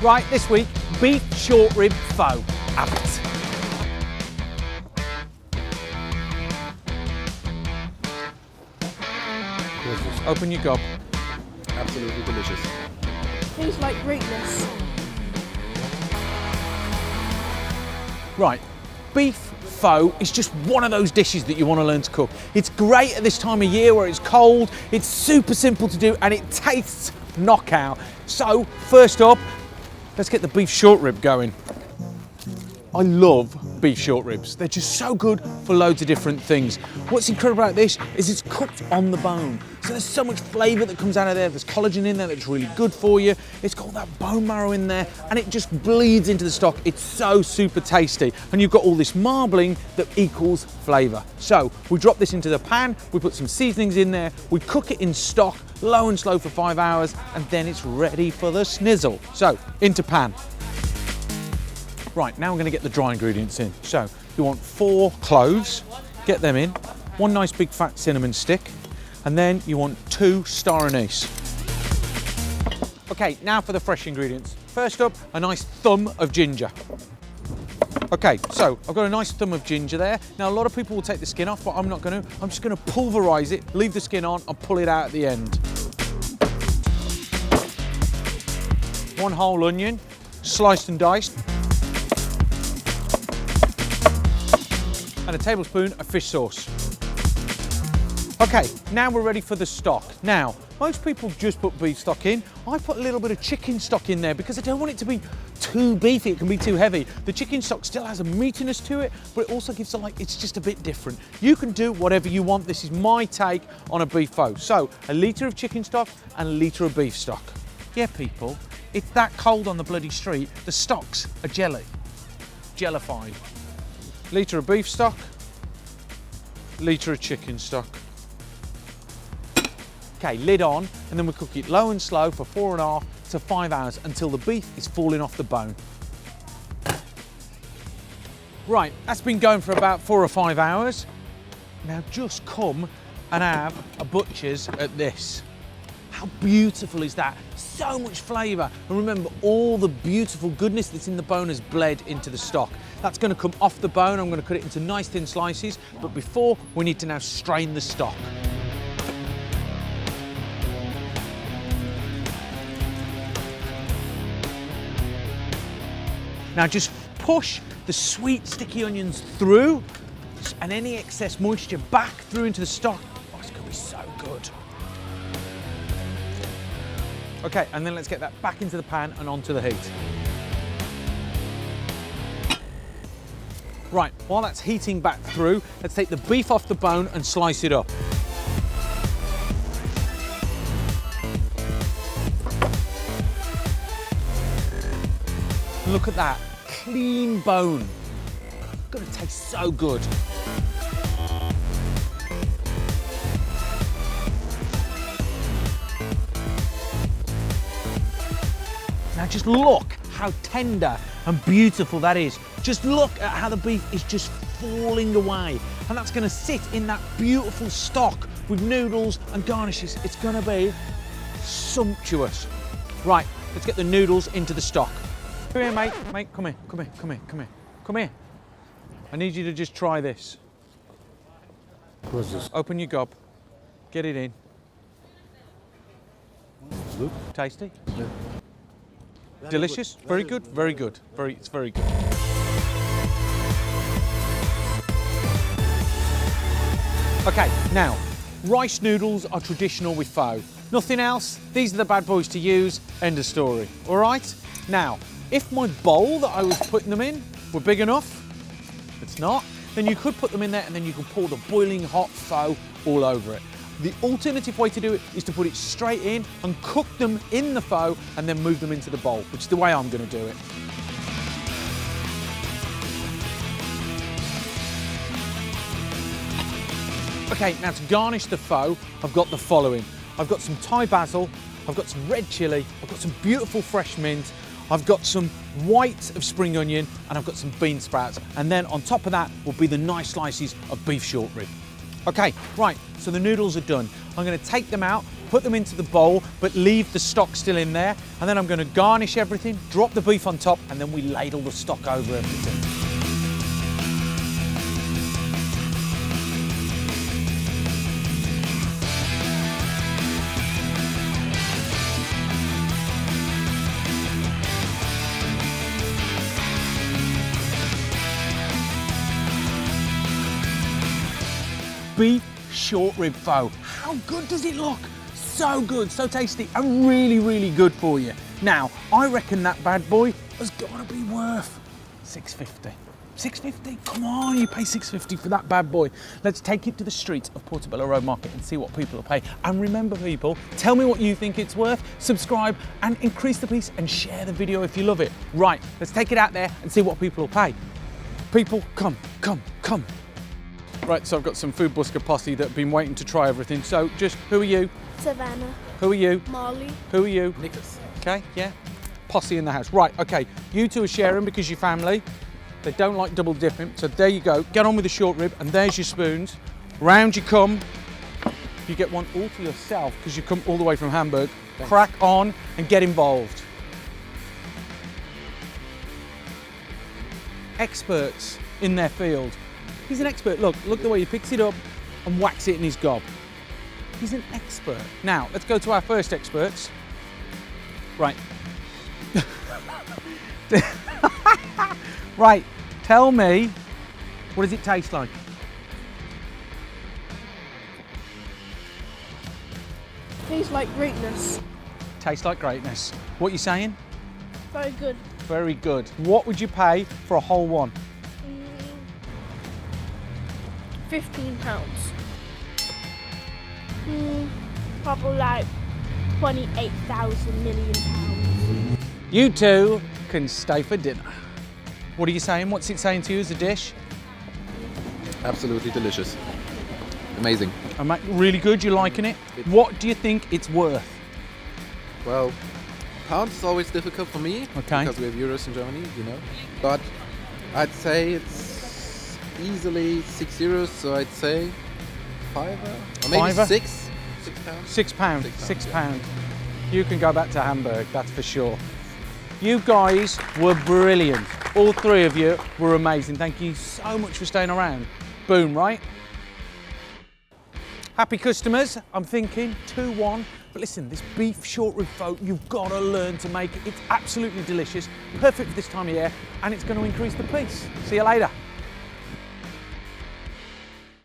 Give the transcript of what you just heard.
Right, this week, beef short rib pho. Have it. Open your gob. Absolutely delicious. Tastes like greatness. Right, beef pho is just one of those dishes that you want to learn to cook. It's great at this time of year where it's cold, it's super simple to do, and it tastes knockout. So, first up, let's get the beef short rib going. I love beef short ribs. They're just so good for loads of different things. What's incredible about this is it's cooked on the bone. So there's so much flavour that comes out of there. There's collagen in there that's really good for you. It's got all that bone marrow in there and it just bleeds into the stock. It's so super tasty. And you've got all this marbling that equals flavour. So we drop this into the pan, we put some seasonings in there, we cook it in stock, low and slow for 5 hours, and then it's ready for the snizzle. So into pan. Right, now we're going to get the dry ingredients in. So you want 4 cloves, get them in, 1 nice big fat cinnamon stick, and then you want 2 star anise. Okay, now for the fresh ingredients. First up, a nice thumb of ginger. Okay, so I've got a nice thumb of ginger there. Now a lot of people will take the skin off, but I'm not going to. I'm just going to pulverise it, leave the skin on, and pull it out at the end. 1 whole onion, sliced and diced. And a tablespoon of fish sauce. Okay, now we're ready for the stock. Now, most people just put beef stock in. I put a little bit of chicken stock in there because I don't want it to be too beefy, it can be too heavy. The chicken stock still has a meatiness to it, but it also gives it's just a bit different. You can do whatever you want. This is my take on a beef pho. So, a litre of chicken stock and a litre of beef stock. Yeah, people, it's that cold on the bloody street, the stocks are jelly. Jellified. Litre of beef stock, litre of chicken stock. Okay, lid on, and then we cook it low and slow for 4.5 to 5 hours until the beef is falling off the bone. Right, that's been going for about 4 or 5 hours. Now just come and have a butcher's at this. How beautiful is that? So much flavour. And remember, all the beautiful goodness that's in the bone has bled into the stock. That's going to come off the bone. I'm going to cut it into nice thin slices. But before, we need to now strain the stock. Now just push the sweet sticky onions through and any excess moisture back through into the stock. Oh, it's going to be so good. Okay, and then let's get that back into the pan and onto the heat. Right, while that's heating back through, let's take the beef off the bone and slice it up. Look at that, clean bone. Gonna taste so good. Now just look how tender and beautiful that is. Just look at how the beef is just falling away. And that's gonna sit in that beautiful stock with noodles and garnishes. It's gonna be sumptuous. Right, let's get the noodles into the stock. Come here, mate. Mate, come here, come here, come here, come here. Come here. I need you to just try this. What's this? Open your gob. Get it in. Look. Tasty? Yeah. Delicious? Very good? Very good. It's very good. Okay, now, rice noodles are traditional with pho. Nothing else, these are the bad boys to use, end of story. All right? Now, if my bowl that I was putting them in were big enough, it's not, then you could put them in there and then you can pour the boiling hot pho all over it. The alternative way to do it is to put it straight in and cook them in the pho and then move them into the bowl, which is the way I'm going to do it. Okay, now to garnish the pho, I've got the following. I've got some Thai basil, I've got some red chilli, I've got some beautiful fresh mint, I've got some white of spring onion, and I've got some bean sprouts. And then on top of that will be the nice slices of beef short rib. Okay, right, so the noodles are done. I'm gonna take them out, put them into the bowl, but leave the stock still in there. And then I'm going to garnish everything, drop the beef on top, and then we ladle the stock over everything. Beef short rib pho. How good does it look? So good, so tasty, and really, really good for you. Now, I reckon that bad boy has got to be worth $6.50. $6.50? Come on, you pay $6.50 for that bad boy. Let's take it to the streets of Portobello Road Market and see what people will pay. And remember, people, tell me what you think it's worth, subscribe and increase the piece and share the video if you love it. Right, let's take it out there and see what people will pay. People, come, come, come. Right, so I've got some food busker posse that have been waiting to try everything. So just, who are you? Savannah. Who are you? Molly. Who are you? Nicholas. Okay, yeah. Posse in the house. Right, okay. You two are sharing because you're family. They don't like double dipping. So there you go. Get on with the short rib and there's your spoons. Round you come. You get one all to yourself because you come all the way from Hamburg. Thanks. Crack on and get involved. Experts in their field. He's an expert. Look the way he picks it up and whacks it in his gob. He's an expert. Now, let's go to our first experts. Right. Right, tell me, what does it taste like? Tastes like greatness. Tastes like greatness. What are you saying? Very good. Very good. What would you pay for a whole one? £15. Probably like 28,000 million pounds. You two can stay for dinner. What are you saying? What's it saying to you as a dish? Absolutely delicious. Amazing. Really good, you're liking it? What do you think it's worth? Well, pounds is always difficult for me. Okay. Because we have euros in Germany, you know. But I'd say it's easily €6, so I'd say £5 or maybe £5? £6. £6. You can go back to Hamburg, that's for sure. You guys were brilliant. All three of you were amazing. Thank you so much for staying around. Boom, right? Happy customers, I'm thinking 2-1. But listen, this beef short rib pho, you've got to learn to make it. It's absolutely delicious, perfect for this time of year, and it's going to increase the piece. See you later.